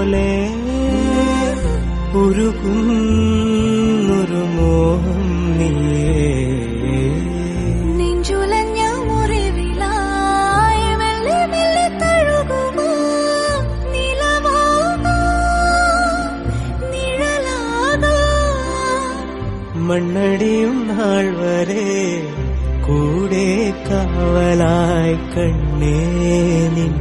പോലെ ഉരുകുന്നൊരു മോഹം നീയേ. നെഞ്ചുലഞ്ഞ മുറിവിലായി മെല്ലെ മെല്ലെ തഴുകുമോ നിലവാകോ നിഴലാകോ. മണ്ണടിയും നാൾ വരെ കൂടെ കാവലായി കണ്ണേ നിൻ